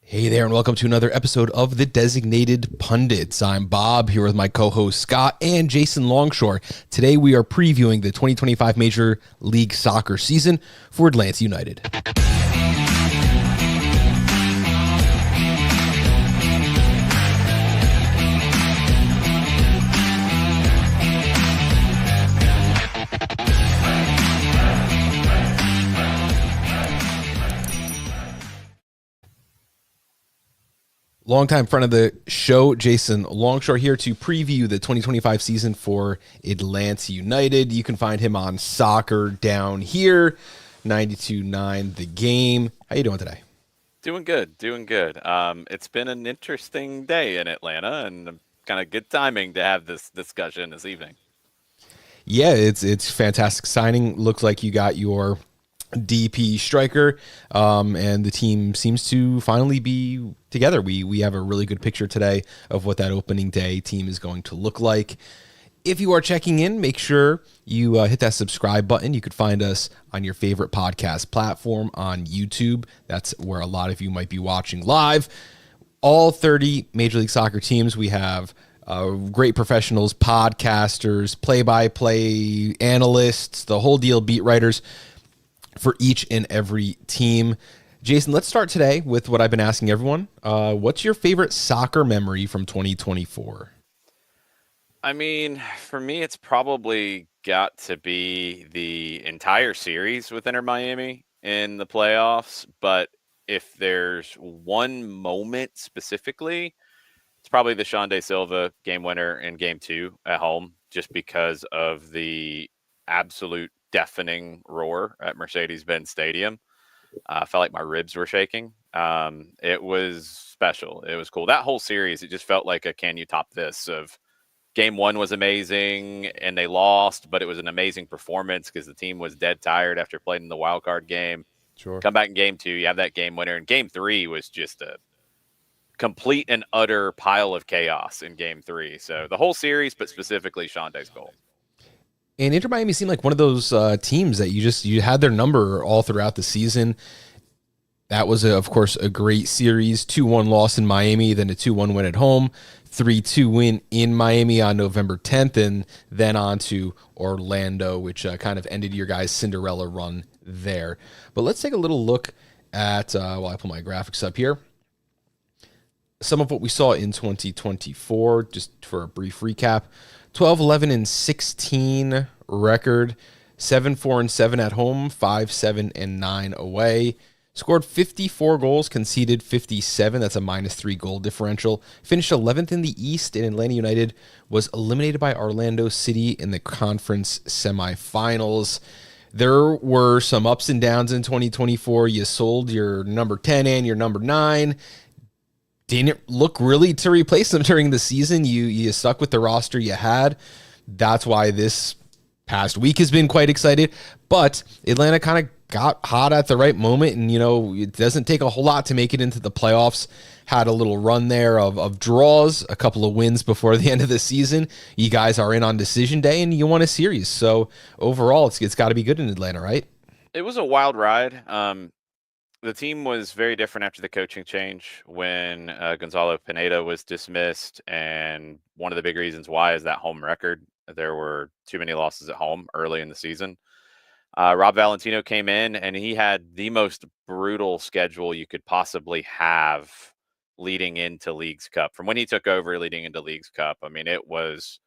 Hey there, and welcome to another episode of the Designated Pundits. I'm Bob, here with my co-host Scott and Jason Longshore. Today we are previewing the 2025 Major League Soccer season for Atlanta United. Longtime friend of the show, Jason Longshore, here to preview the 2025 season for Atlanta United. You can find him on Soccer Down Here, 92.9 The Game. How you doing today? Doing good, doing good. It's been an interesting day in Atlanta, and kind of good timing to have this discussion this evening. Yeah, it's fantastic signing. Looks like you got your DP striker, and the team seems to finally be together. We have a really good picture today of what that opening day team is going to look like. If you are checking in, make sure you hit that subscribe button. You could find us on your favorite podcast platform on YouTube. That's where a lot of you might be watching live. All 30 Major League Soccer teams. We have great professionals, podcasters, play-by-play analysts, the whole deal, beat writers for each and every team. Jason, let's start today with what I've been asking everyone. What's your favorite soccer memory from 2024? I mean, for me, it's probably got to be the entire series with Inter Miami in the playoffs. But if there's one moment specifically, it's probably the Sean De Silva game winner in game two at home, just because of the absolute deafening roar at Mercedes-Benz Stadium. I felt like my ribs were shaking. It was special. It was cool. That whole series, it just felt like a can you top this of game one was amazing and they lost, but it was an amazing performance because the team was dead tired after playing in the wild card game. Sure. Come back in game two, you have that game winner. And game three was just a complete and utter pile of chaos in game three. So the whole series, but specifically Sean Day's goal. And Inter Miami seemed like one of those teams that you had their number all throughout the season. That was, of course, a great series. 2-1 loss in Miami, then a 2-1 win at home, 3-2 win in Miami on November 10th, and then on to Orlando, which kind of ended your guys' Cinderella run there. But let's take a little look at, while I pull my graphics up here, some of what we saw in 2024, just for a brief recap. 12-11-16 record, 7-4-7 at home, 5-7-9 away. Scored 54 goals, conceded 57. That's a -3 goal differential. Finished 11th in the East, and Atlanta United was eliminated by Orlando City in the conference semifinals. There were some ups and downs in 2024. You sold your number 10 and your number 9. Didn't look really to replace them during the season. You stuck with the roster you had. That's why this past week has been quite excited. But Atlanta kind of got hot at the right moment, and it doesn't take a whole lot to make it into the playoffs. Had a little run there of draws, a couple of wins before the end of the season. You guys are in on decision day, and you won a series. So overall, it's got to be good in Atlanta, right? It was a wild ride. The team was very different after the coaching change when Gonzalo Pineda was dismissed. And one of the big reasons why is that home record. There were too many losses at home early in the season. Rob Valentino came in and he had the most brutal schedule you could possibly have leading into Leagues Cup. From when he took over leading into Leagues Cup, I mean, it was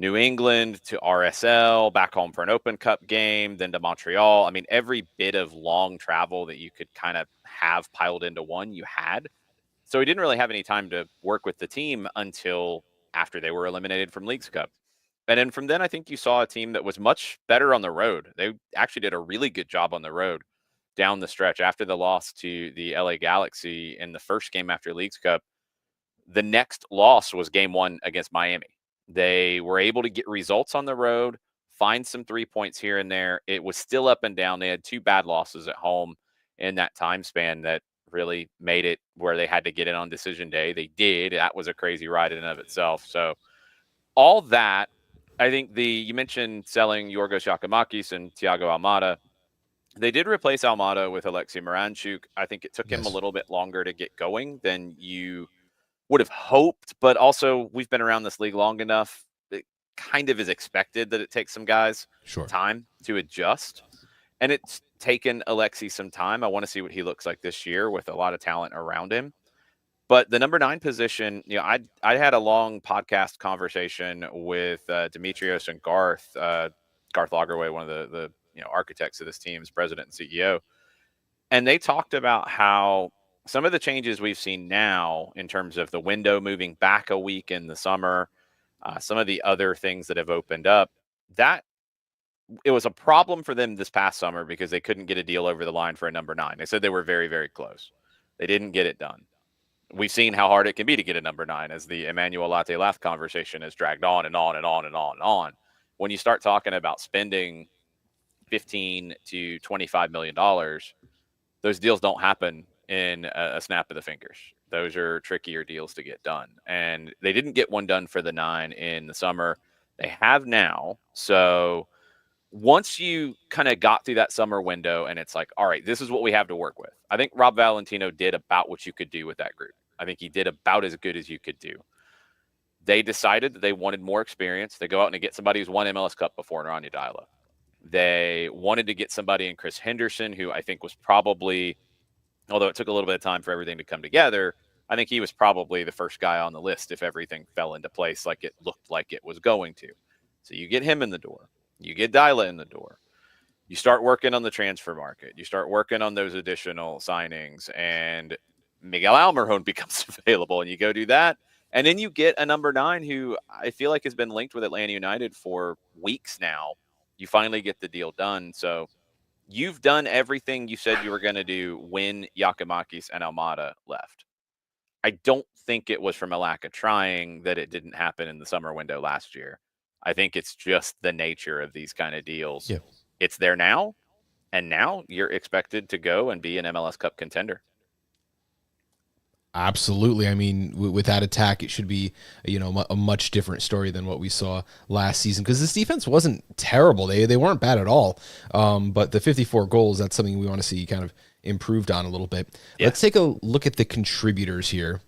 New England to RSL, back home for an Open Cup game, then to Montreal. I mean, every bit of long travel that you could kind of have piled into one, you had. So he didn't really have any time to work with the team until after they were eliminated from Leagues Cup. And then from then, I think you saw a team that was much better on the road. They actually did a really good job on the road down the stretch after the loss to the LA Galaxy in the first game after Leagues Cup. The next loss was game one against Miami. They were able to get results on the road, find some 3 points here and there. It was still up and down. They had two bad losses at home in that time span that really made it where they had to get in on decision day. They did. That was a crazy ride in and of itself. So all that, I think you mentioned selling Yorgos Yakimakis and Thiago Almada. They did replace Almada with Alexei Miranchuk. I think it took him a Yes. little bit longer to get going than you would have hoped, but also we've been around this league long enough. It kind of is expected that it takes some guys Sure. time to adjust. And it's taken Alexei some time. I want to see what he looks like this year with a lot of talent around him. But the number 9 position, I had a long podcast conversation with Demetrios and Garth Lagerway, one of the architects of this team's president and CEO, and they talked about how some of the changes we've seen now in terms of the window moving back a week in the summer, some of the other things that have opened up, that it was a problem for them this past summer because they couldn't get a deal over the line for a number 9. They said they were very, very close. They didn't get it done. We've seen how hard it can be to get a number 9 as the Emmanuel Latte Lath conversation has dragged on and on and on and on and on. When you start talking about spending 15 to $25 million, those deals don't happen in a snap of the fingers. Those are trickier deals to get done. And they didn't get one done for the 9 in the summer. They have now. So once you kind of got through that summer window and it's like, all right, this is what we have to work with. I think Rob Valentino did about what you could do with that group. I think he did about as good as you could do. They decided that they wanted more experience. They go out and they get somebody who's won MLS Cup before, Naranja Diala. They wanted to get somebody in Chris Henderson, who I think was probably, although it took a little bit of time for everything to come together, I think he was probably the first guy on the list if everything fell into place like it looked like it was going to. So you get him in the door. You get Dyla in the door. You start working on the transfer market. You start working on those additional signings, and Miguel Almiron becomes available, and you go do that. And then you get a number 9 who I feel like has been linked with Atlanta United for weeks now. You finally get the deal done. So you've done everything you said you were going to do when Yakimakis and Almada left. I don't think it was from a lack of trying that it didn't happen in the summer window last year. I think it's just the nature of these kind of deals. Yeah. It's there now, and now you're expected to go and be an MLS Cup contender. Absolutely. I mean, with that attack, it should be, a much different story than what we saw last season, because this defense wasn't terrible. They weren't bad at all. But the 54 goals, that's something we want to see kind of improved on a little bit. Yeah. Let's take a look at the contributors here.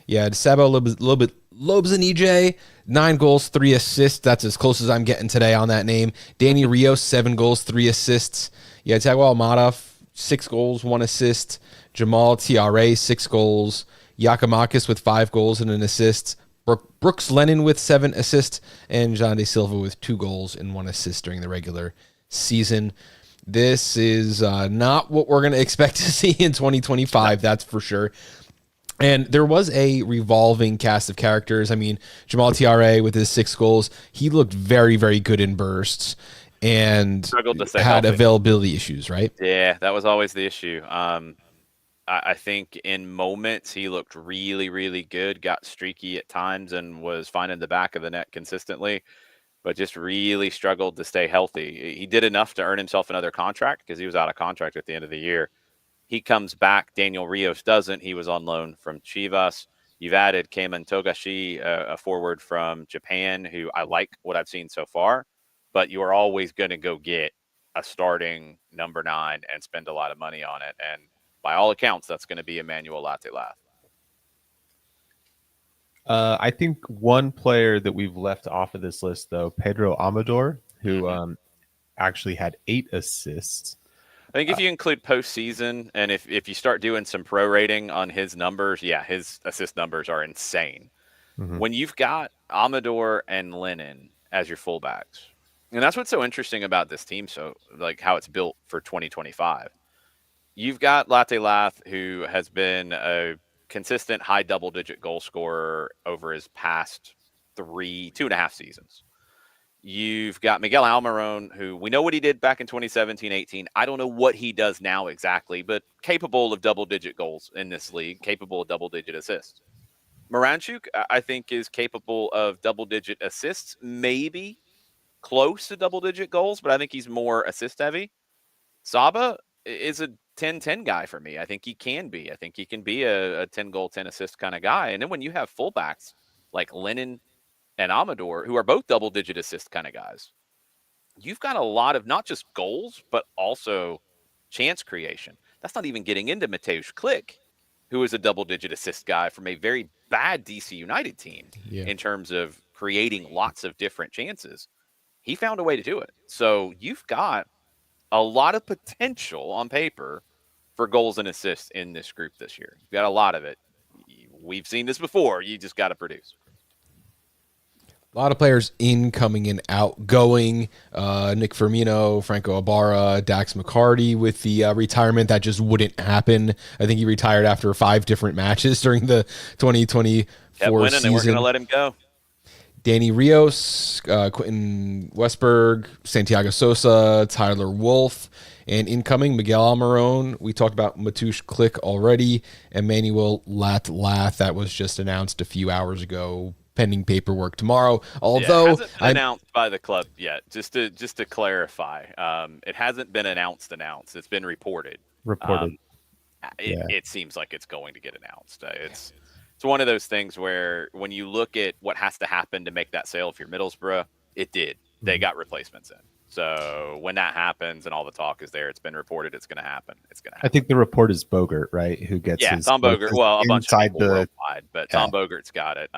Yeah, Sabo Lobzanije, 9 goals, 3 assists. That's as close as I'm getting today on that name. Danny Rios, 7 goals, 3 assists. Yeah, Tago Almada, 6 goals, 1 assist. Jamal Tiare, 6 goals. Yakamakis with 5 goals and an assist. Brooks Lennon with 7 assists. And John De Silva with 2 goals and 1 assist during the regular season. This is not what we're going to expect to see in 2025, that's for sure. And there was a revolving cast of characters. I mean, Jamal Tiare with his 6 goals, he looked very, very good in bursts and Struggled to stay had healthy. availability issues, right? Yeah, that was always the issue. I think in moments he looked really, really good, got streaky at times, and was finding the back of the net consistently, but just really struggled to stay healthy. He did enough to earn himself another contract because he was out of contract at the end of the year. He comes back. Daniel Rios doesn't. He was on loan from Chivas. You've added Keiman Togashi, a forward from Japan, who I like what I've seen so far, but you are always going to go get a starting number 9 and spend a lot of money on it. And by all accounts, that's going to be Emmanuel Latte Lath. I think one player that we've left off of this list, though, Pedro Amador, who actually had 8 assists. I think if you include postseason and if you start doing some prorating on his numbers, yeah, his assist numbers are insane. Mm-hmm. When you've got Amador and Lennon as your fullbacks, and that's what's so interesting about this team, so like how it's built for 2025. You've got Latte Lath, who has been a consistent high double-digit goal scorer over his past 2.5 seasons. You've got Miguel Almiron, who we know what he did back in 2017-18. I don't know what he does now exactly, but capable of double-digit goals in this league, capable of double-digit assists. Miranchuk, I think, is capable of double-digit assists, maybe close to double-digit goals, but I think he's more assist-heavy. Saba is a 10-10 guy for me. I think he can be. I think he can be a 10-goal, 10-assist kind of guy. And then when you have fullbacks like Lennon and Amador, who are both double-digit assist kind of guys, you've got a lot of not just goals, but also chance creation. That's not even getting into Mateusz Klich, who is a double-digit assist guy from a very bad DC United team Yeah. in terms of creating lots of different chances. He found a way to do it. So you've got a lot of potential on paper for goals and assists in this group this year. You've got a lot of it. We've seen this before. You just got to produce. A lot of players incoming and outgoing. Nick Firmino, Franco Ibarra, Dax McCarty with the retirement that just wouldn't happen. I think he retired after 5 different matches during the 2024 Kept winning. season. They weren't going to let him go. Danny Rios, Quentin Westberg, Santiago Sosa, Tyler Wolff, and incoming Miguel Almiron. We talked about Mateusz Klich already. Emmanuel Latlath, that was just announced a few hours ago, pending paperwork tomorrow. Although it hasn't been announced by the club yet. Just to clarify, it hasn't been announced. It's been reported. It seems like it's going to get announced. It's one of those things where when you look at what has to happen to make that sale, if you're Middlesbrough, it did. They got replacements in. So when that happens and all the talk is there, it's been reported it's going to happen. It's going to happen. I think the report is Bogert, right? Who gets Tom Bogert. Well, a bunch of people worldwide, but Tom Bogert's got it.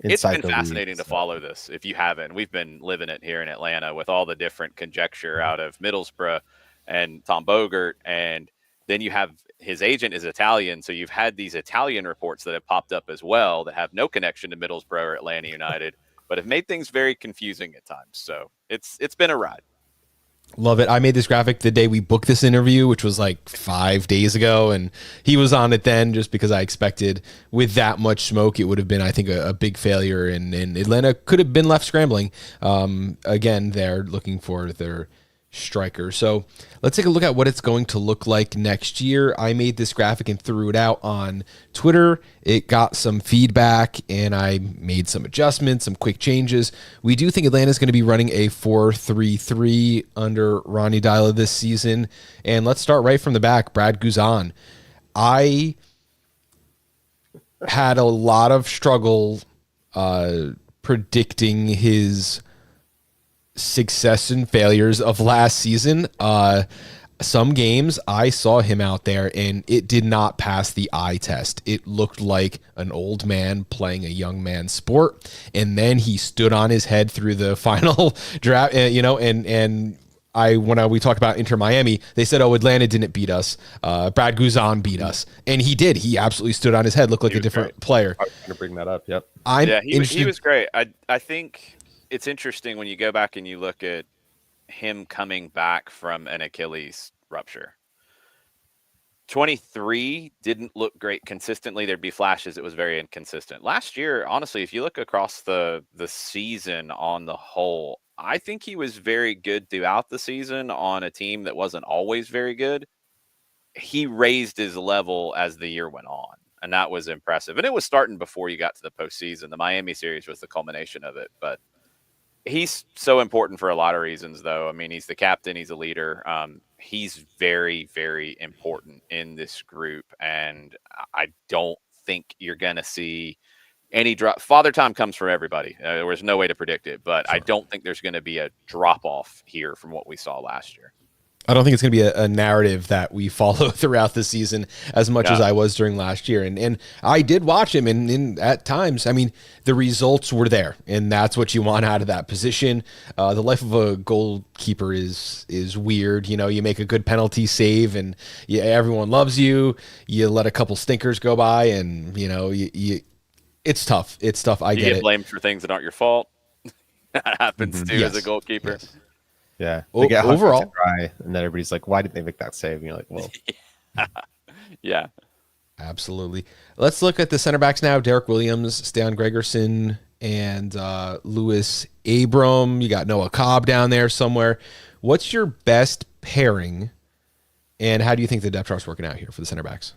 It's been fascinating to follow this. If you haven't, we've been living it here in Atlanta with all the different conjecture out of Middlesbrough and Tom Bogert. And then you have his agent is Italian. So you've had these Italian reports that have popped up as well that have no connection to Middlesbrough or Atlanta United, but have made things very confusing at times. So it's been a ride. Love it. I made this graphic the day we booked this interview, which was like 5 days ago, and he was on it then just because I expected with that much smoke, it would have been, I think, a big failure, and Atlanta could have been left scrambling. Again, they're looking for their striker. So let's take a look at what it's going to look like next year. I made this graphic and threw it out on Twitter. It got some feedback and I made some adjustments, some quick changes. We do think Atlanta's going to be running a 4-3-3 under Ronnie Dyla this season. And let's start right from the back. Brad Guzan. I had a lot of struggle predicting his success and failures of last season. Some games I saw him out there and it did not pass the eye test. It looked like an old man playing a young man's sport. And then he stood on his head through the final draft, and when we talked about Inter Miami, they said, "Oh, Atlanta didn't beat us. Brad Guzan beat us," and he did. He absolutely stood on his head, looked like a different player. I was going to bring that up. Yep. He was great. I think it's interesting when you go back and you look at him coming back from an Achilles rupture. 23 didn't look great consistently. There'd be flashes. It was very inconsistent. Last year, honestly, if you look across the season on the whole, I think he was very good throughout the season on a team that wasn't always very good. He raised his level as the year went on, and that was impressive. And it was starting before you got to the postseason. The Miami series was the culmination of it, but he's so important for a lot of reasons, though. I mean, he's the captain. He's a leader. He's very, very important in this group. And I don't think you're going to see any drop. Father time comes for everybody. There was no way to predict it, but sure. I don't think there's going to be a drop off here from what we saw last year. I don't think it's going to be a narrative that we follow throughout the season as much as I was during last year. And I did watch him, and at times, I mean, the results were there, and that's what you want out of that position. The life of a goalkeeper is weird. You know, you make a good penalty save, and everyone loves you. You let a couple stinkers go by, and, you know, it's tough. It's tough. I get it. You get blamed for things that aren't your fault. That happens, too, as a goalkeeper. Yes. Yeah. They get overall, dry, and then everybody's like, "Why did they make that save?" And you're like, "Well, yeah, absolutely." Let's look at the center backs now: Derek Williams, Stan Gregerson, and Lewis Abram. You got Noah Cobb down there somewhere. What's your best pairing, and how do you think the depth chart's working out here for the center backs?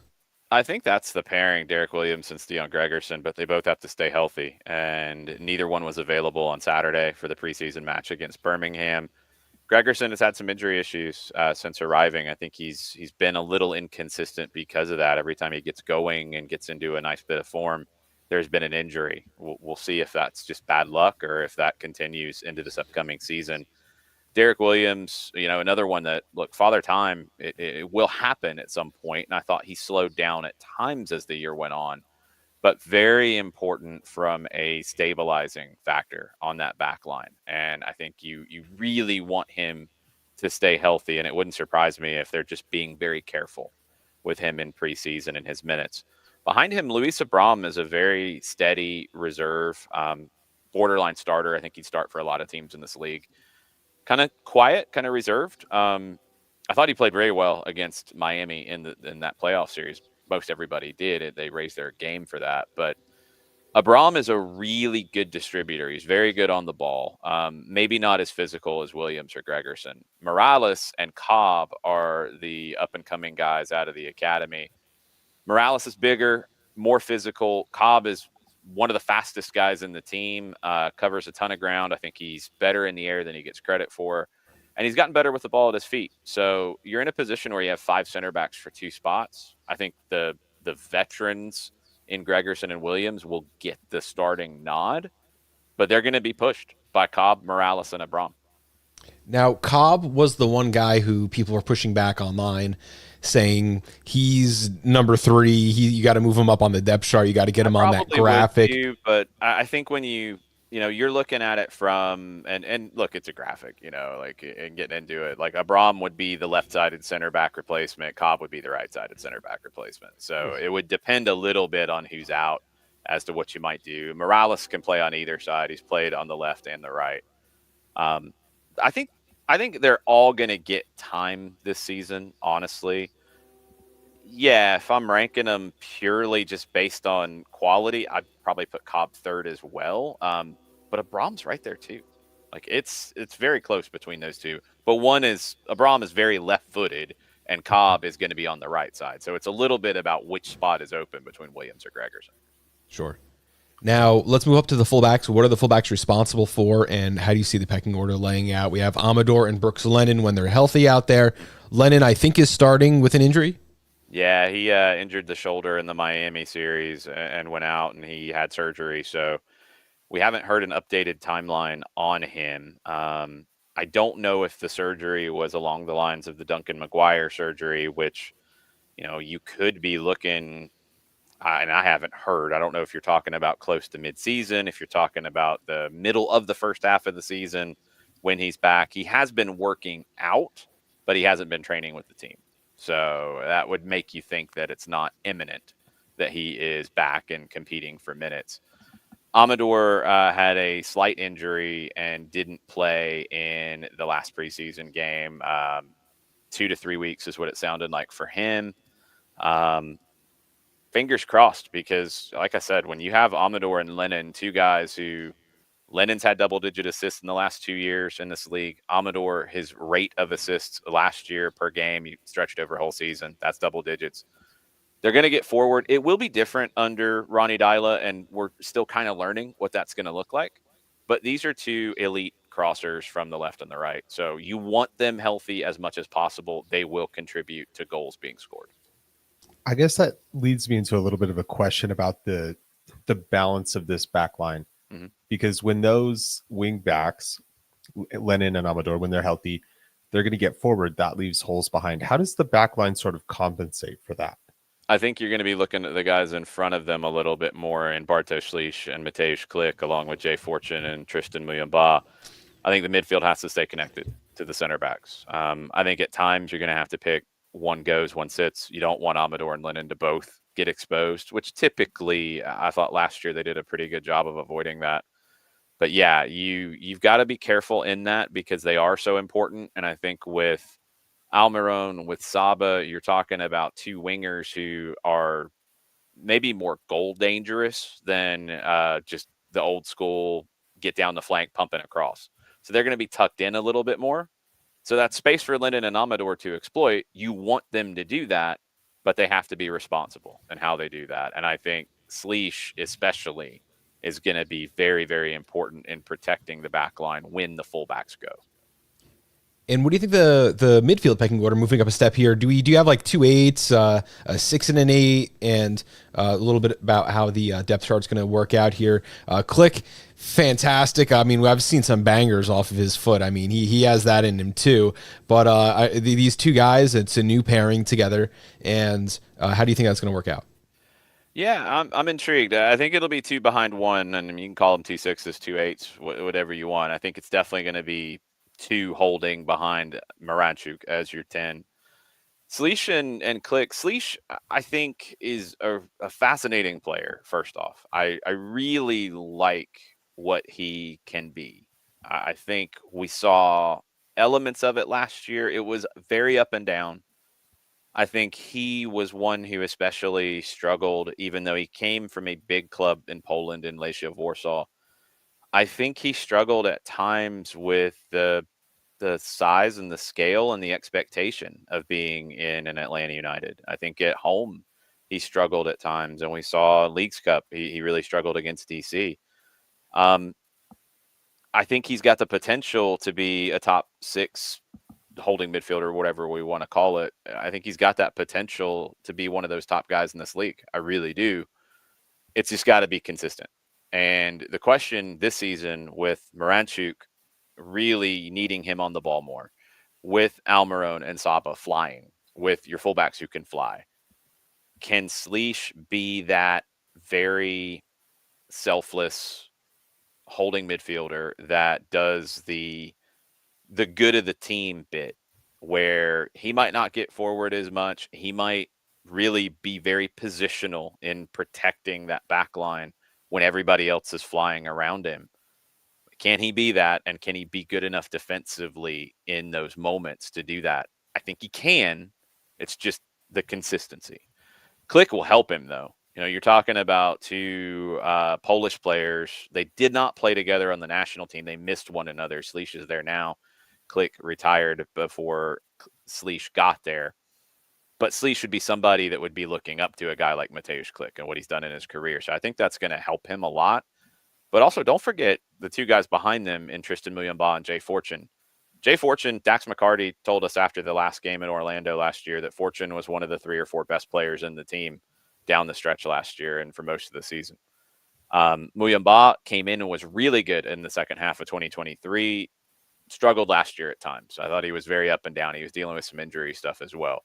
I think that's the pairing, Derek Williams and Stan Gregerson, but they both have to stay healthy, and neither one was available on Saturday for the preseason match against Birmingham. Gregerson has had some injury issues since arriving. I think he's been a little inconsistent because of that. Every time he gets going and gets into a nice bit of form, there's been an injury. We'll see if that's just bad luck or if that continues into this upcoming season. Derek Williams, another one that, look, Father Time, it will happen at some point, and I thought he slowed down at times as the year went on, but very important from a stabilizing factor on that back line. And I think you really want him to stay healthy, and it wouldn't surprise me if they're just being very careful with him in preseason and his minutes. Behind him, Luis Abram is a very steady reserve, borderline starter. I think he'd start for a lot of teams in this league. Kind of quiet, kind of reserved. I thought he played very well against Miami in that playoff series. Most everybody did. They raised their game for that. But Abram is a really good distributor. He's very good on the ball. Maybe not as physical as Williams or Gregerson. Morales and Cobb are the up-and-coming guys out of the academy. Morales is bigger, more physical. Cobb is one of the fastest guys in the team, covers a ton of ground. I think he's better in the air than he gets credit for. And he's gotten better with the ball at his feet. So you're in a position where you have 5 center backs for 2 spots. I think the veterans in Gregerson and Williams will get the starting nod, but they're going to be pushed by Cobb, Morales, and Abram. Now, Cobb was the one guy who people were pushing back online, saying he's number 3. You got to move him up on the depth chart. You got to get him on that graphic. But I think when you're looking at it from and look, it's a graphic, and getting into it. Like Abram would be the left-sided center back replacement. Cobb would be the right-sided center back replacement. So it would depend a little bit on who's out as to what you might do. Morales can play on either side. He's played on the left and the right. I think they're all going to get time this season, honestly. Yeah, if I'm ranking them purely just based on quality, I'd probably put Cobb 3rd as well. But Abram's right there too. Like it's very close between those two. But Abram is very left-footed, and Cobb is going to be on the right side. So it's a little bit about which spot is open between Williams or Gregerson. Sure. Now, let's move up to the fullbacks. What are the fullbacks responsible for, and how do you see the pecking order laying out? We have Amador and Brooks Lennon when they're healthy out there. Lennon, I think, is starting with an injury. Yeah, he injured the shoulder in the Miami series and went out, and he had surgery. So we haven't heard an updated timeline on him. I don't know if the surgery was along the lines of the Duncan McGuire surgery, which, you could be looking – and I haven't heard. I don't know if you're talking about close to midseason, if you're talking about the middle of the first half of the season when he's back. He has been working out, but he hasn't been training with the team. So that would make you think that it's not imminent that he is back and competing for minutes. Amador had a slight injury and didn't play in the last preseason game. 2 to 3 weeks is what it sounded like for him. Fingers crossed, because like I said, when you have Amador and Lennon, 2 guys who Lennon's had double-digit assists in the last 2 years in this league. Amador, his rate of assists last year per game, you stretched over a whole season. That's double digits. They're going to get forward. It will be different under Ronnie Dyla, and we're still kind of learning what that's going to look like. But these are 2 elite crossers from the left and the right. So you want them healthy as much as possible. They will contribute to goals being scored. I guess that leads me into a little bit of a question about the balance of this back line. Mm-hmm. Because when those wing backs, Lennon and Amador, when they're healthy, they're going to get forward. That leaves holes behind. How does the back line sort of compensate for that? I think you're going to be looking at the guys in front of them a little bit more in Bartosz Schlich and Mateusz Klich, along with Jay Fortune and Tristan Muyamba. I think the midfield has to stay connected to the center backs. I think at times you're going to have to pick one goes, one sits. You don't want Amador and Lennon to both get exposed, which typically I thought last year they did a pretty good job of avoiding that. But yeah, you've got to be careful in that because they are so important. And I think with Almiron, with Saba, you're talking about 2 wingers who are maybe more goal dangerous than just the old school get down the flank, pumping across. So they're going to be tucked in a little bit more. So that space for Lennon and Amador to exploit, you want them to do that, but they have to be responsible in how they do that. And I think Schlich especially is going to be very, very important in protecting the back line when the fullbacks go. And what do you think the midfield pecking order moving up a step here? Do you have like 2 8s, a 6 and an 8, and a little bit about how the depth chart's going to work out here? Click, fantastic. I mean, I've seen some bangers off of his foot. I mean, he has that in him too. But these two guys, it's a new pairing together. And how do you think that's going to work out? Yeah, I'm intrigued. I think it'll be 2 behind 1, and you can call them 2 6s, 2 8s, whatever you want. I think it's definitely going to be 2 holding behind Moranchuk as your 10. Slish and Click. Slish, I think, is a fascinating player, first off. I really like what he can be. I think we saw elements of it last year. It was very up and down. I think he was one who especially struggled, even though he came from a big club in Poland in Lechia Warsaw. I think he struggled at times with the size and the scale and the expectation of being in an Atlanta United. I think at home he struggled at times, and we saw Leagues Cup he really struggled against DC. I think he's got the potential to be a top 6 holding midfielder, whatever we want to call it. I think he's got that potential to be one of those top guys in this league. I really do. It's just got to be consistent. And the question this season with Moranchuk really needing him on the ball more, with Almiron and Saba flying, with your fullbacks who can fly, can Slish be that very selfless holding midfielder that does the good of the team bit, where he might not get forward as much. He might really be very positional in protecting that back line when everybody else is flying around him. Can he be that? And can he be good enough defensively in those moments to do that? I think he can. It's just the consistency. Click will help him, though. You know, you're talking about 2 Polish players. They did not play together on the national team. They missed one another. Slish is there now. Click retired before Slish got there. But Slish should be somebody that would be looking up to a guy like Mateusz Click and what he's done in his career. So I think that's going to help him a lot. But also, don't forget the 2 guys behind them in Tristan Muyumba and Jay Fortune. Jay Fortune, Dax McCarty told us after the last game in Orlando last year that Fortune was one of the 3 or 4 best players in the team down the stretch last year and for most of the season. Muyumba came in and was really good in the second half of 2023. Struggled last year at times. I thought he was very up and down. He was dealing with some injury stuff as well.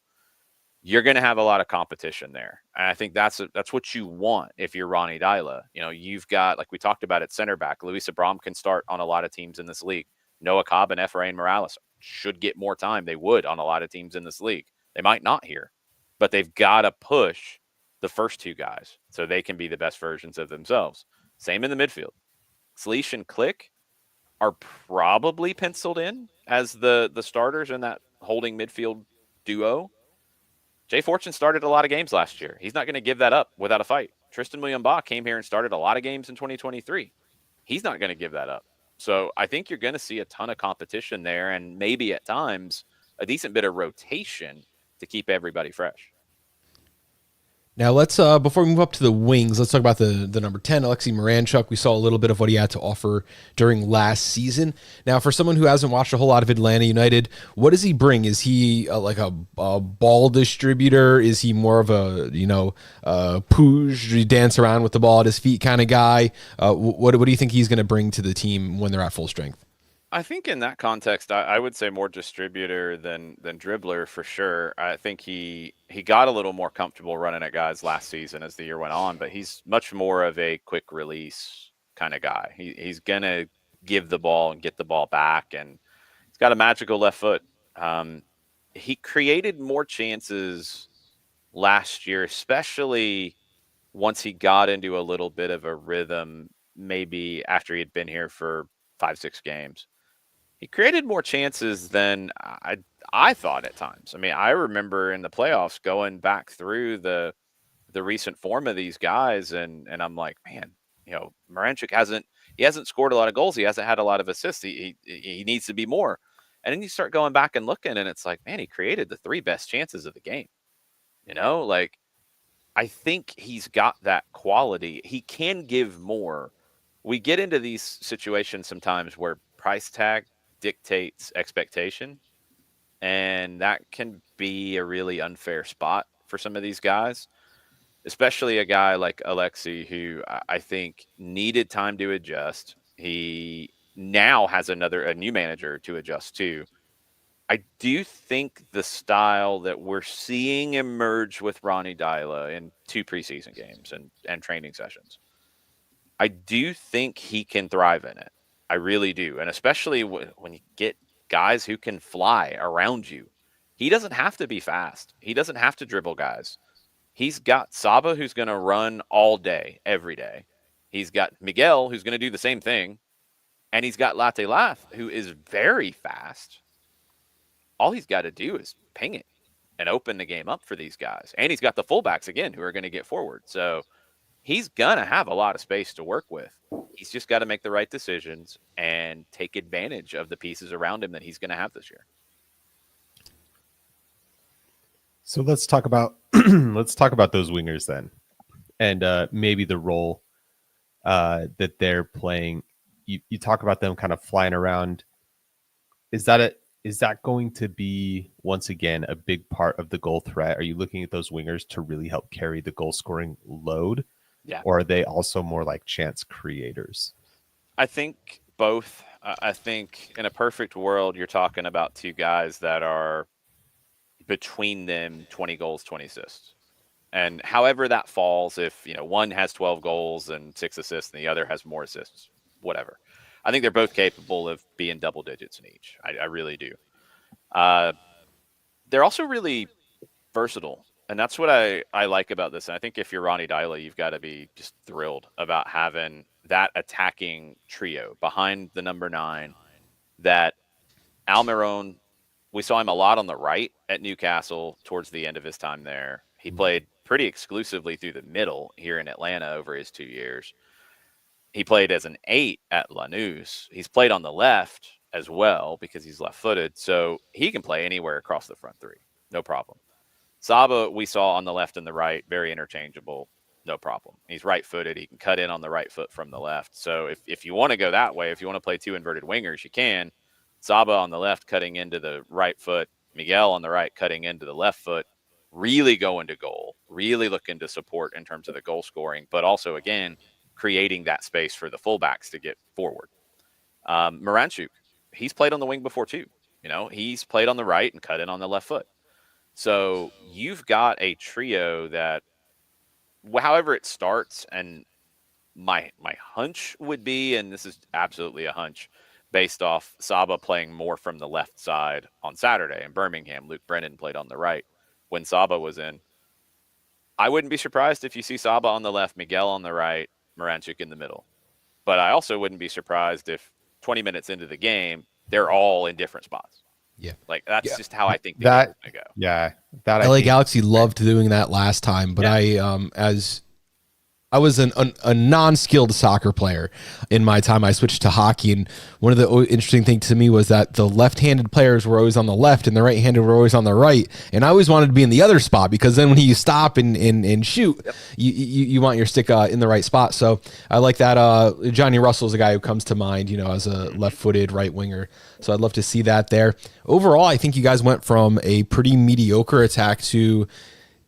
You're going to have a lot of competition there. And I think that's what you want if you're Ronnie Dyla. You know, you've got, like we talked about at center back, Luis Abram can start on a lot of teams in this league. Noah Cobb and Efrain Morales should get more time. They would on a lot of teams in this league. They might not here, but they've got to push the first 2 guys so they can be the best versions of themselves. Same in the midfield. Slish and Click are probably penciled in as the starters in that holding midfield duo. Jay Fortune started a lot of games last year. He's not going to give that up without a fight. Tristan Muyumba came here and started a lot of games in 2023. He's not going to give that up. So I think you're going to see a ton of competition there, and maybe at times a decent bit of rotation to keep everybody fresh. Now let's before we move up to the wings, let's talk about the number 10, Alexei Moranchuk. We saw a little bit of what he had to offer during last season. Now, for someone who hasn't watched a whole lot of Atlanta United, what does he bring? Is he like a ball distributor? Is he more of a Puig, dance around with the ball at his feet kind of guy? What do you think he's going to bring to the team when they're at full strength? I think in that context, I would say more distributor than dribbler for sure. I think he got a little more comfortable running at guys last season as the year went on, but he's much more of a quick release kind of guy. He's going to give the ball and get the ball back, and he's got a magical left foot. He created more chances last year, especially once he got into a little bit of a rhythm, maybe after he had been here for 5-6 games. He created more chances than I thought at times. I mean, I remember in the playoffs going back through the recent form of these guys, and I'm like, man, you know, Moranchuk hasn't scored a lot of goals. He hasn't had a lot of assists. He needs to be more. And then you start going back and looking, and it's like, man, he created the 3 best chances of the game. You know, like, I think he's got that quality. He can give more. We get into these situations sometimes where price tag dictates expectation. And that can be a really unfair spot for some of these guys, especially a guy like Alexi, who I think needed time to adjust. He now has a new manager to adjust to. I do think the style that we're seeing emerge with Ronnie Dyla in 2 preseason games and training sessions, I do think he can thrive in it. I really do. And especially when you get guys who can fly around you. He doesn't have to be fast. He doesn't have to dribble guys. He's got Saba, who's going to run all day, every day. He's got Miguel, who's going to do the same thing. And he's got Latte Lath, who is very fast. All he's got to do is ping it and open the game up for these guys. And he's got the fullbacks, again, who are going to get forward. So he's going to have a lot of space to work with. He's just got to make the right decisions and take advantage of the pieces around him that he's going to have this year. So let's talk about those wingers then, and maybe the role that they're playing. You talk about them kind of flying around. Is that going to be once again a big part of the goal threat? Are you looking at those wingers to really help carry the goal scoring load? Yeah. Or are they also more like chance creators? I think both. I think in a perfect world, you're talking about two guys that are between them 20 goals, 20 assists. And however that falls, if one has 12 goals and 6 assists and the other has more assists, whatever. I think they're both capable of being double digits in each. I really do. They're also really versatile. And that's what I like about this. And I think if you're Ronnie Dyla, you've got to be just thrilled about having that attacking trio behind the number 9 that Almiron, we saw him a lot on the right at Newcastle towards the end of his time there. He played pretty exclusively through the middle here in Atlanta over his 2 years. He played as an 8 at Lanús. He's played on the left as well because he's left-footed. So he can play anywhere across the front 3. No problem. Saba, we saw on the left and the right, very interchangeable. No problem. He's right-footed. He can cut in on the right foot from the left. So if you want to go that way, if you want to play 2 inverted wingers, you can. Saba on the left cutting into the right foot, Miguel on the right cutting into the left foot, really going to goal, really looking to support in terms of the goal scoring, but also, again, creating that space for the fullbacks to get forward. Moranchuk, he's played on the wing before too. He's played on the right and cut in on the left foot. So you've got a trio that, however it starts, and my hunch would be, and this is absolutely a hunch, based off Saba playing more from the left side on Saturday in Birmingham. Luke Brennan played on the right when Saba was in. I wouldn't be surprised if you see Saba on the left, Miguel on the right, Moranchuk in the middle. But I also wouldn't be surprised if 20 minutes into the game, they're all in different spots. Yeah. That's just how I think the game is going to go. Yeah. That LA Galaxy loved doing that last time, but I was a non-skilled soccer player in my time. I switched to hockey, and one of the interesting things to me was that the left-handed players were always on the left and the right-handed were always on the right, and I always wanted to be in the other spot because then when you stop and shoot, yep, you want your stick in the right spot. So I like that. Johnny Russell's a guy who comes to mind, as a left-footed right winger. So I'd love to see that there. Overall, I think you guys went from a pretty mediocre attack to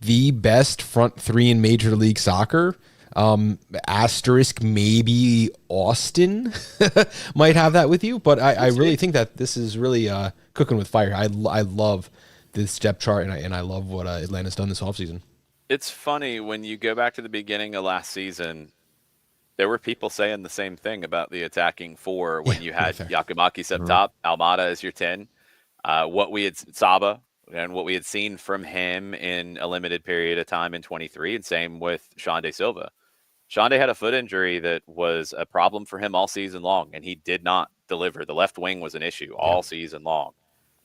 the best front 3 in Major League Soccer. Asterisk, maybe Austin might have that with you, but I really think that this is really cooking with fire. I love this depth chart, and I love what Atlanta's done this offseason. It's funny when you go back to the beginning of last season, there were people saying the same thing about the attacking 4 when you had Yakimakis up top, Almada as your 10. What we had Saba and what we had seen from him in a limited period of time in 23, and same with Sean De Silva. Sean had a foot injury that was a problem for him all season long, and he did not deliver. The left wing was an issue all season long.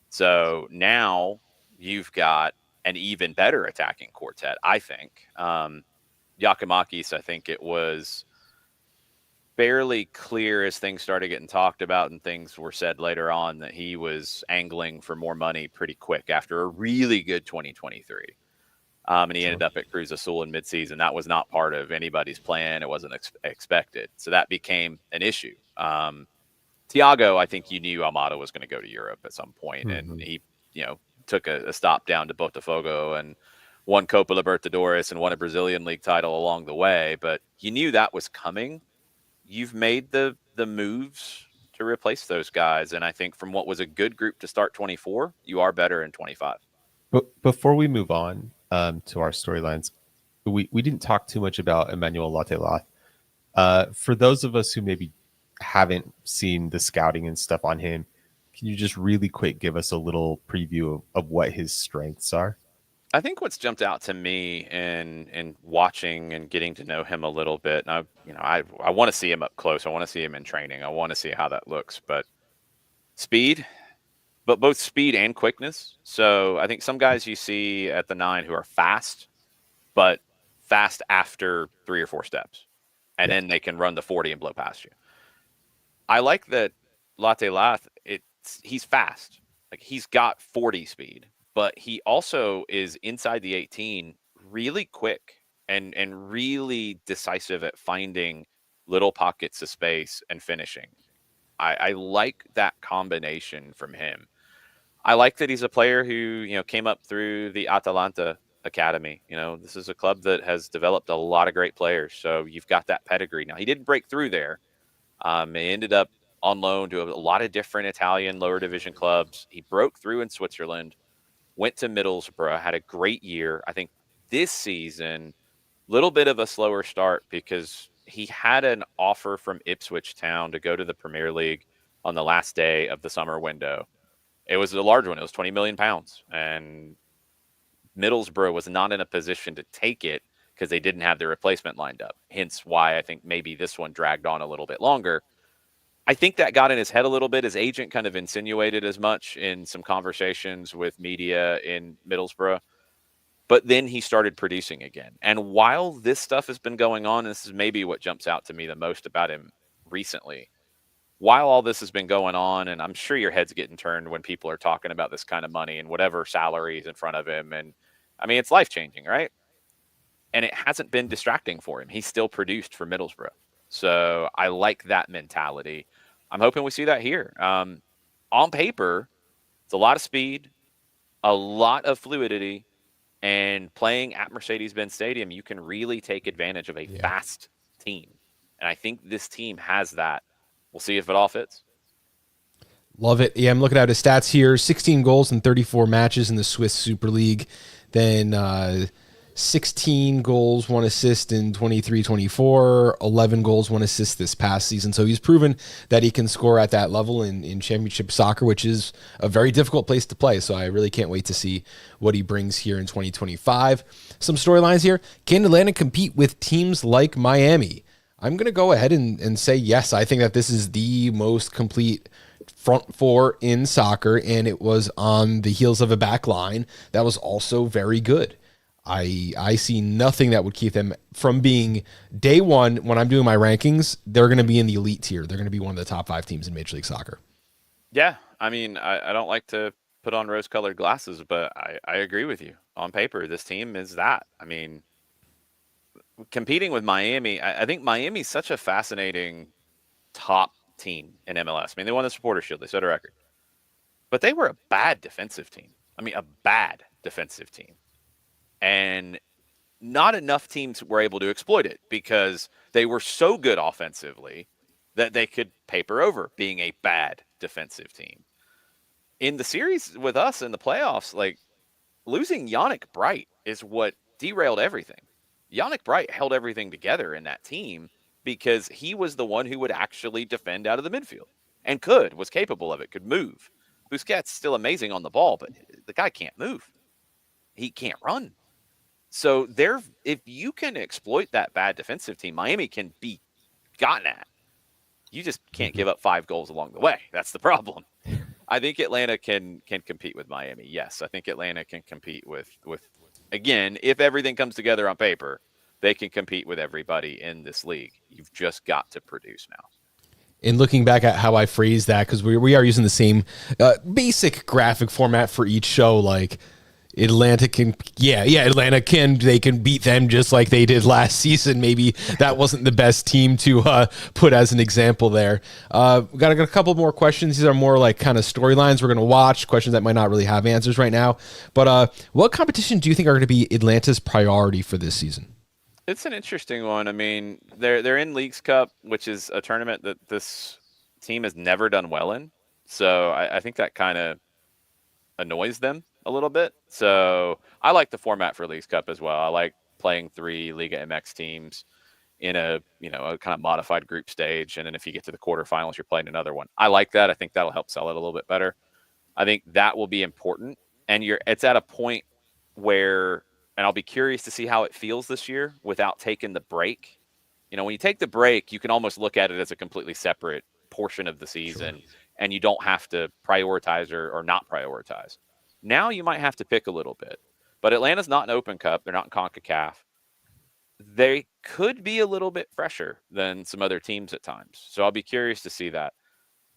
So now you've got an even better attacking quartet, I think. Yakimakis, I think it was fairly clear as things started getting talked about and things were said later on that he was angling for more money pretty quick after a really good 2023. And he ended up at Cruz Azul in midseason. That was not part of anybody's plan. It wasn't expected. So that became an issue. Thiago, I think you knew Almada was going to go to Europe at some point, and he took a stop down to Botafogo and won Copa Libertadores and won a Brazilian league title along the way. But you knew that was coming. You've made the moves to replace those guys. And I think from what was a good group to start 24, you are better in 25. But before we move on to our storylines, we didn't talk too much about Emmanuel Latelath. For those of us who maybe haven't seen the scouting and stuff on him, can you just really quick give us a little preview of what his strengths are? I think what's jumped out to me in watching and getting to know him a little bit, and I want to see him up close. I want to see him in training. I want to see how that looks. But speed, but both speed and quickness. So I think some guys you see at the 9 who are fast, but fast after 3 or 4 steps, and then they can run the 40 and blow past you. I like that Latelath. He's fast. Like, he's got 40 speed, but he also is inside the 18 really quick and really decisive at finding little pockets of space and finishing. I like that combination from him. I like that he's a player who, came up through the Atalanta Academy. This is a club that has developed a lot of great players. So you've got that pedigree. Now, he didn't break through there. He ended up on loan to a lot of different Italian lower division clubs. He broke through in Switzerland, went to Middlesbrough, had a great year. I think this season, little bit of a slower start because he had an offer from Ipswich Town to go to the Premier League on the last day of the summer window. It was a large one. It was £20 million. And Middlesbrough was not in a position to take it because they didn't have their replacement lined up. Hence why I think maybe this one dragged on a little bit longer. I think that got in his head a little bit. His agent kind of insinuated as much in some conversations with media in Middlesbrough. But then he started producing again. And while this stuff has been going on, this is maybe what jumps out to me the most about him recently. While all this has been going on, and I'm sure your head's getting turned when people are talking about this kind of money and whatever salary is in front of him. And I mean, it's life-changing, right? And it hasn't been distracting for him. He's still produced for Middlesbrough. So I like that mentality. I'm hoping we see that here. On paper, it's a lot of speed, a lot of fluidity, and playing at Mercedes-Benz Stadium, you can really take advantage of a fast team. And I think this team has that. We'll see if it all fits. Love it. Yeah, I'm looking at his stats here. 16 goals in 34 matches in the Swiss Super League. Then 16 goals, 1 assist in 23-24, 11 goals, 1 assist this past season. So he's proven that he can score at that level in championship soccer, which is a very difficult place to play. So I really can't wait to see what he brings here in 2025. Some storylines here. Can Atlanta compete with teams like Miami? I'm going to go ahead and say yes. I think that this is the most complete front four in soccer, and it was on the heels of a back line that was also very good. I see nothing that would keep them from being day one. When I'm doing my rankings, they're going to be in the elite tier. They're going to be one of the top 5 teams in Major League Soccer. Yeah, I mean, I don't like to put on rose-colored glasses, but I agree with you. On paper, this team is that. I mean, competing with Miami, I think Miami's such a fascinating top team in MLS. I mean, they won the Supporter Shield. They set a record. But they were a bad defensive team. I mean, a bad defensive team. And not enough teams were able to exploit it because they were so good offensively that they could paper over being a bad defensive team. In the series with us in the playoffs, like, losing Yannick Bright is what derailed everything. Yannick Bright held everything together in that team because he was the one who would actually defend out of the midfield and was capable of it, could move. Busquets still amazing on the ball, but the guy can't move. He can't run. So if you can exploit that bad defensive team, Miami can be gotten at. You just can't give up 5 goals along the way. That's the problem. I think Atlanta can compete with Miami. Yes, I think Atlanta can compete with again, if everything comes together on paper, they can compete with everybody in this league. You've just got to produce now. In looking back at how I phrased that, because we are using the same basic graphic format for each show, like, Atlanta can, Atlanta can. They can beat them just like they did last season. Maybe that wasn't the best team to put as an example there. Got a couple more questions. These are more like kind of storylines we're going to watch, questions that might not really have answers right now. But what competition do you think are going to be Atlanta's priority for this season? It's an interesting one. I mean, they're in Leagues Cup, which is a tournament that this team has never done well in. So I think that kind of annoys them a little bit. So I like the format for Leagues Cup as well. I like playing 3 Liga MX teams in a a kind of modified group stage, and then if you get to the quarterfinals, you're playing another one. I like that. I think that'll help sell it a little bit better. I think that will be important, and it's at a point where, and I'll be curious to see how it feels this year without taking the break. When you take the break, you can almost look at it as a completely separate portion of the season, sure, and you don't have to prioritize or not prioritize. Now you might have to pick a little bit, but Atlanta's not an Open Cup. They're not in CONCACAF. They could be a little bit fresher than some other teams at times. So I'll be curious to see that.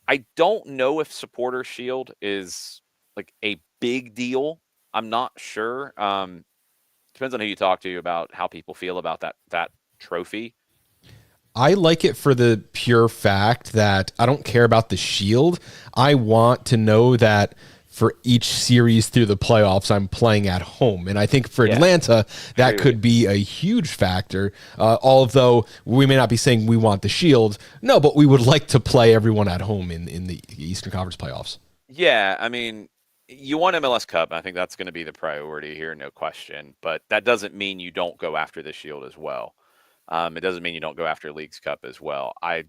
I don't know if Supporter Shield is like a big deal. I'm not sure. Depends on who you talk to about how people feel about that trophy. I like it for the pure fact that I don't care about the shield. I want to know that for each series through the playoffs, I'm playing at home. And I think for Atlanta, that could be a huge factor. Although we may not be saying we want the shield. No, but we would like to play everyone at home in the Eastern Conference playoffs. Yeah, I mean, you want MLS Cup. I think that's going to be the priority here, no question. But that doesn't mean you don't go after the shield as well. It doesn't mean you don't go after Leagues Cup as well. I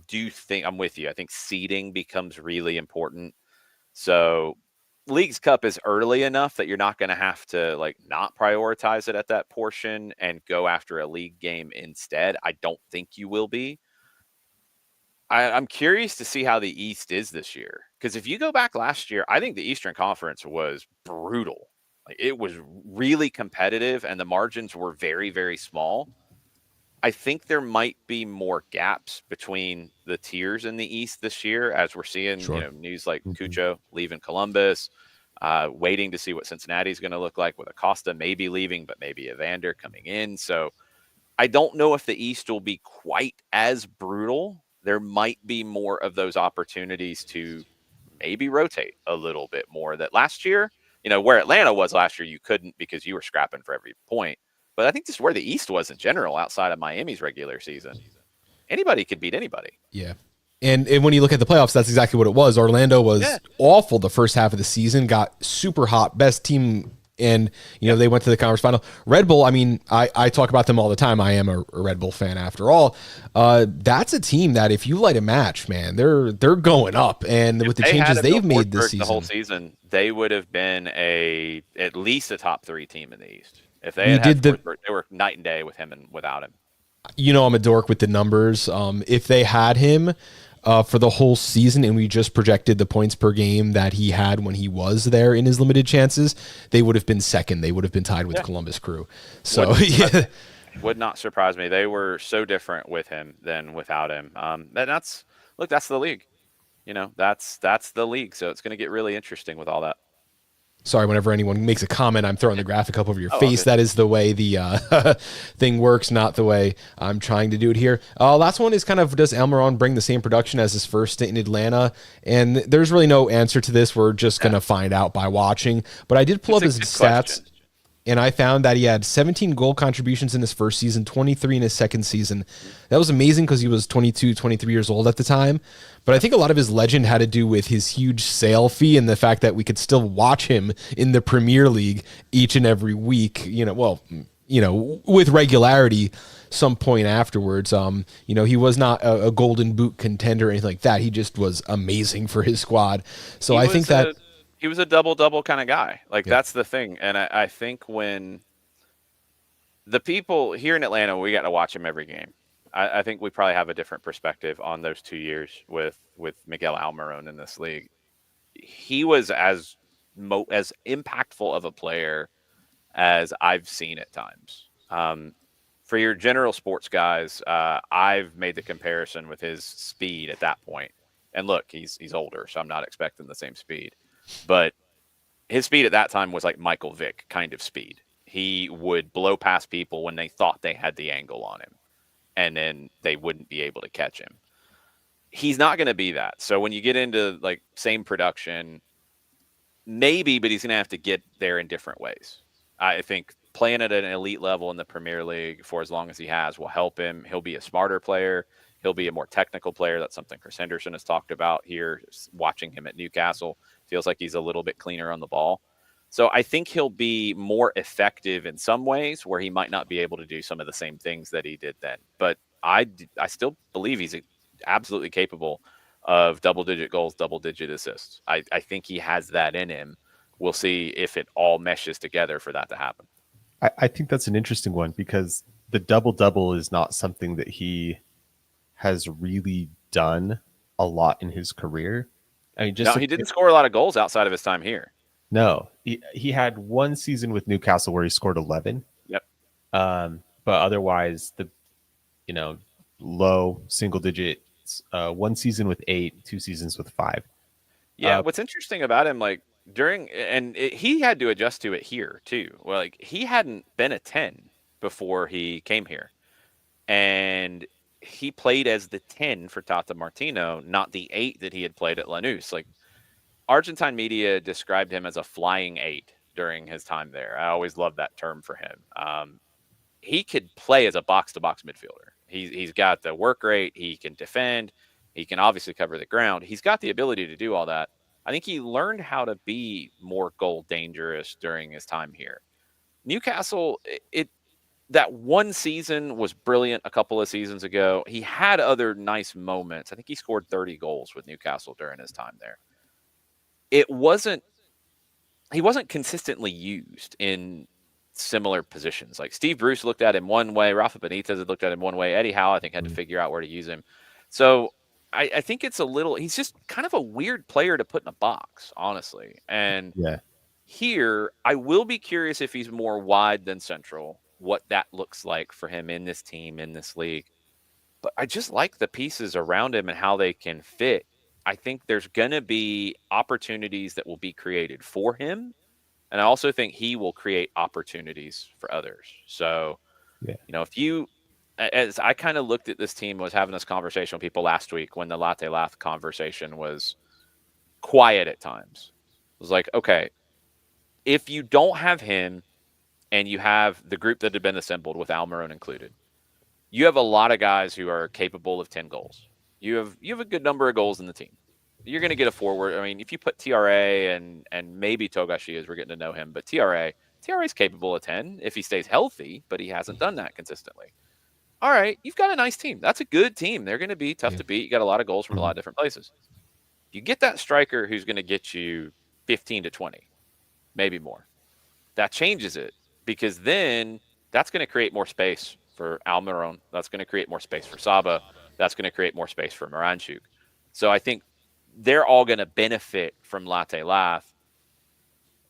do think I'm with you. I think seeding becomes really important. So Leagues Cup is early enough that you're not going to have to not prioritize it at that portion and go after a league game instead. I don't think you will be. I'm curious to see how the East is this year, because if you go back last year, I think the Eastern Conference was brutal. It was really competitive, and the margins were very, very small. I think there might be more gaps between the tiers in the East this year, as we're seeing, Sure, news like Cucho leaving Columbus, waiting to see what Cincinnati is going to look like with Acosta maybe leaving, but maybe Evander coming in. So I don't know if the East will be quite as brutal. There might be more of those opportunities to maybe rotate a little bit more. That last year, where Atlanta was last year, you couldn't because you were scrapping for every point. But I think just where the East was in general, outside of Miami's regular season, anybody could beat anybody. Yeah. And when you look at the playoffs, that's exactly what it was. Orlando was awful the first half of the season, got super hot, best team, and they went to the conference final. Red Bull, I mean, I talk about them all the time. I am a Red Bull fan after all. That's a team that if you light a match, man, they're going up. And with the changes they've made this season, the whole season, they would have been at least a top 3 team in the East. If they they were night and day with him and without him. I'm a dork with the numbers. If they had him for the whole season and we just projected the points per game that he had when he was there in his limited chances, they would have been second. They would have been tied with Columbus Crew. So would not surprise me. They were so different with him than without him. And that's the league. That's the league. So it's going to get really interesting with all that. Sorry, whenever anyone makes a comment, I'm throwing the graphic up over your face. That is the way the thing works, not the way I'm trying to do it here. Last one is kind of, does Almiron bring the same production as his first stint in Atlanta? And there's really no answer to this. We're just going to find out by watching. But I did pull up his stats, and I found that he had 17 goal contributions in his first season, 23 in his second season. That was amazing because he was 22, 23 years old at the time. But I think a lot of his legend had to do with his huge sale fee and the fact that we could still watch him in the Premier League each and every week, with regularity some point afterwards. He was not a golden boot contender or anything like that. He just was amazing for his squad. So I think that he was a double-double kind of guy. That's the thing. And I think when the people here in Atlanta, we got to watch him every game. I think we probably have a different perspective on those 2 years with Miguel Almiron in this league. He was as impactful of a player as I've seen at times. For your general sports guys, I've made the comparison with his speed at that point. And look, he's older, so I'm not expecting the same speed. But his speed at that time was like Michael Vick kind of speed. He would blow past people when they thought they had the angle on him, and then they wouldn't be able to catch him. He's not going to be that. So when you get into like same production, maybe, but he's going to have to get there in different ways. I think playing at an elite level in the Premier League for as long as he has will help him. He'll be a smarter player. He'll be a more technical player. That's something Chris Henderson has talked about here. Watching him at Newcastle, feels like he's a little bit cleaner on the ball. So I think he'll be more effective in some ways where he might not be able to do some of the same things that he did then. But I still believe he's absolutely capable of double-digit goals, double-digit assists. I think he has that in him. We'll see if it all meshes together for that to happen. I think that's an interesting one because the double-double is not something that he has really done a lot in his career. I mean, he didn't score a lot of goals outside of his time here. No, he had one season with Newcastle where he scored 11. Yep. But otherwise, low single digits. One season with 8, 2 seasons with 5. Yeah. What's interesting about him, like he had to adjust to it here too. Well, like he hadn't been a 10 before he came here, and he played as the 10 for Tata Martino, not the 8 that he had played at Lanús. Like Argentine media described him as a flying 8 during his time there. I always loved that term for him. He could play as a box-to-box midfielder. He's got the work rate. He can defend. He can obviously cover the ground. He's got the ability to do all that. I think he learned how to be more goal dangerous during his time here. Newcastle, that one season was brilliant a couple of seasons ago. He had other nice moments. I think he scored 30 goals with Newcastle during his time there. He wasn't consistently used in similar positions. Like Steve Bruce looked at him one way, Rafa Benitez had looked at him one way, Eddie Howe I think had to figure out where to use him. So I think it's he's just kind of a weird player to put in a box, honestly. And here I will be curious if he's more wide than central, what that looks like for him in this team, in this league. But I just like the pieces around him and how they can fit. I think there's going to be opportunities that will be created for him. And I also think he will create opportunities for others. So, as I kind of looked at this team, was having this conversation with people last week when the Latte Lath conversation was quiet at times. It was like, okay, if you don't have him and you have the group that had been assembled with Almiron included, you have a lot of guys who are capable of 10 goals. You have a good number of goals in the team. You're going to get a forward. I mean, if you put TRA and maybe Togashi as we're getting to know him, but TRA is capable of 10 if he stays healthy, but he hasn't done that consistently. All right, you've got a nice team. That's a good team. They're going to be tough to beat. You got a lot of goals from a lot of different places. You get that striker who's going to get you 15 to 20, maybe more. That changes it because then that's going to create more space for Almiron. That's going to create more space for Saba. That's going to create more space for Miranchuk. So I think they're all going to benefit from Latte Lath,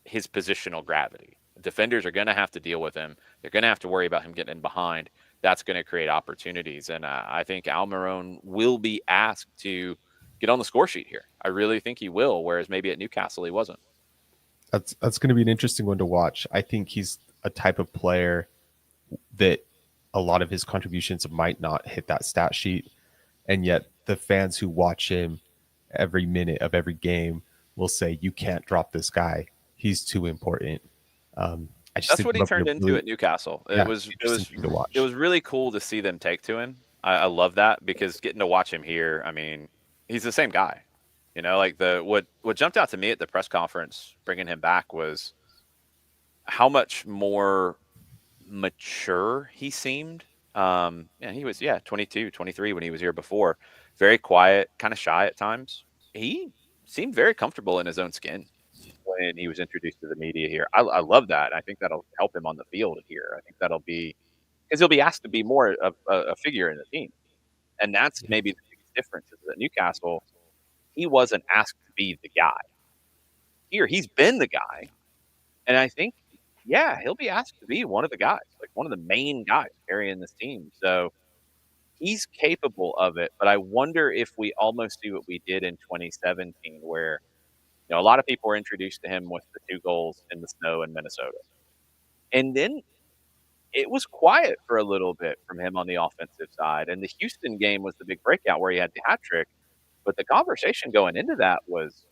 his positional gravity. Defenders are going to have to deal with him. They're going to have to worry about him getting in behind. That's going to create opportunities. And I think Almiron will be asked to get on the score sheet here. I really think he will, whereas maybe at Newcastle he wasn't. That's going to be an interesting one to watch. I think he's a type of player that a lot of his contributions might not hit that stat sheet. And yet the fans who watch him every minute of every game will say, you can't drop this guy. He's too important. That's what he turned into at Newcastle. It was really cool to see them take to him. I love that because getting to watch him here, I mean, he's the same guy. Like what jumped out to me at the press conference bringing him back was how much more mature he seemed. He was 22, 23 when he was here before. Very quiet, kind of shy at times. He seemed very comfortable in his own skin when he was introduced to the media here. I love that. I think that'll help him on the field here. I think that'll be because he'll be asked to be more of a figure in the team. And that's maybe the biggest difference is that Newcastle, he wasn't asked to be the guy. Here, he's been the guy. And I think, he'll be asked to be one of the guys, like one of the main guys carrying this team. So he's capable of it. But I wonder if we almost do what we did in 2017, where A lot of people were introduced to him with the 2 goals in the snow in Minnesota. And then it was quiet for a little bit from him on the offensive side. And the Houston game was the big breakout where he had the hat trick. But the conversation going into that was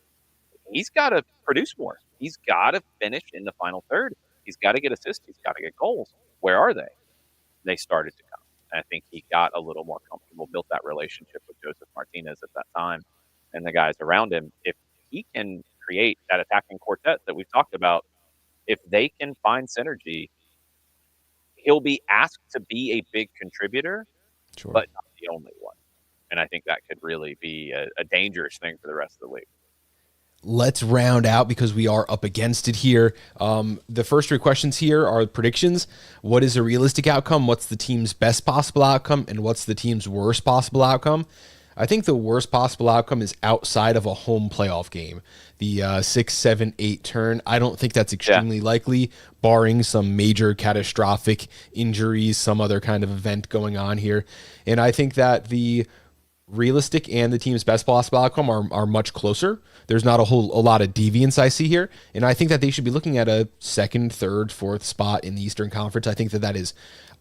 he's got to produce more. He's got to finish in the final third. He's got to get assists. He's got to get goals. Where are they? They started to come. And I think he got a little more comfortable, built that relationship with Joseph Martinez at that time and the guys around him. If he can create that attacking quartet that we've talked about, if they can find synergy, he'll be asked to be a big contributor, but not the only one. And I think that could really be a dangerous thing for the rest of the league. Let's round out because we are up against it here. The first 3 questions here are predictions. What is a realistic outcome? What's the team's best possible outcome? And what's the team's worst possible outcome? I think the worst possible outcome is outside of a home playoff game. The 6, 7, 8 turn. I don't think that's extremely likely, barring some major catastrophic injuries, some other kind of event going on here. And I think that the realistic and the team's best possible outcome are much closer. There's not a lot of deviance I see here. And I think that they should be looking at a 2nd, 3rd, 4th spot in the Eastern Conference. I think that is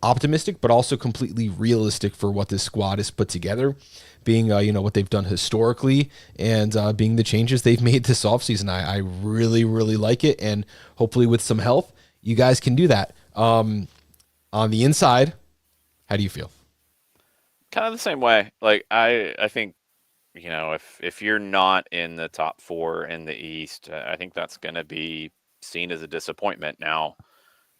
optimistic, but also completely realistic for what this squad has put together, being what they've done historically and being the changes they've made this offseason. I really, really like it. And hopefully with some health, you guys can do that. On the inside, how do you feel? Kind of the same way. Like I think, if you're not in the top 4 in the East, I think that's going to be seen as a disappointment. Now,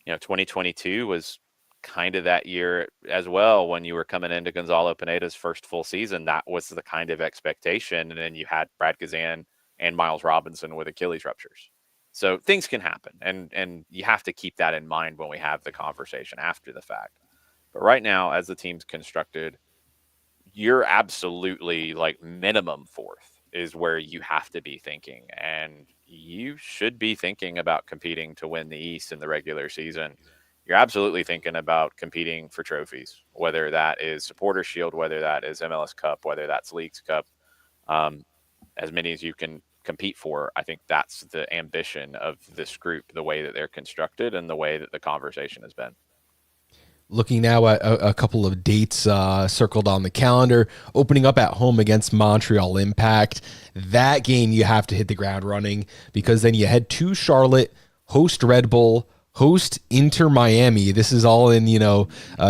2022 was kind of that year as well when you were coming into Gonzalo Pineda's first full season. That was the kind of expectation. And then you had Brad Kazan and Miles Robinson with Achilles ruptures. So things can happen. And you have to keep that in mind when we have the conversation after the fact. But right now, as the team's constructed, you're absolutely like minimum 4th is where you have to be thinking. And you should be thinking about competing to win the East in the regular season. You're absolutely thinking about competing for trophies, whether that is Supporter Shield, whether that is MLS Cup, whether that's Leagues Cup, as many as you can compete for. I think that's the ambition of this group, the way that they're constructed and the way that the conversation has been. Looking now at a couple of dates circled on the calendar, opening up at home against Montreal Impact. That game you have to hit the ground running because then you head to Charlotte, host Red Bull, host Inter Miami. This is all in,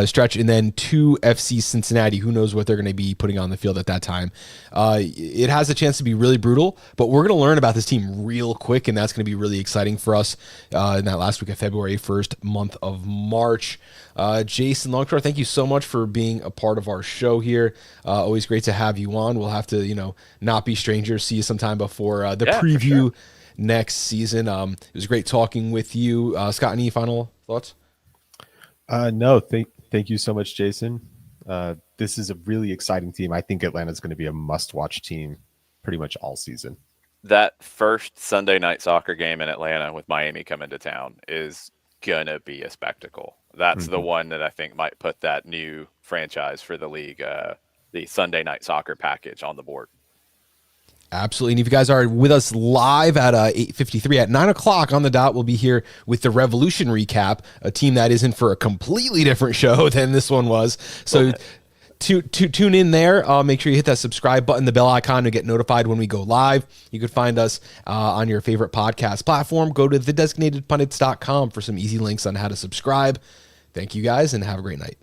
stretch, and then to FC Cincinnati. Who knows what they're going to be putting on the field at that time. It has a chance to be really brutal, but we're going to learn about this team real quick, and that's going to be really exciting for us in that last week of February, first month of March. Jason Longshore, thank you so much for being a part of our show here. Always great to have you on. We'll have to, not be strangers. See you sometime before the preview next season. It was great talking with you. Scott, any final thoughts? No, thank you so much, Jason. This is a really exciting team. I think Atlanta's going to be a must-watch team pretty much all season. That first Sunday night soccer game in Atlanta with Miami coming to town is going to be a spectacle. That's the one that I think might put that new franchise for the league, the Sunday night soccer package, on the board. Absolutely. And if you guys are with us live at 8:53 at 9 o'clock on the dot, we'll be here with the Revolution recap, a team that is in for a completely different show than this one was. So tune in there. Make sure you hit that subscribe button, the bell icon, to get notified when we go live. You can find us on your favorite podcast platform. Go to thedesignatedpundits.com for some easy links on how to subscribe. Thank you guys and have a great night.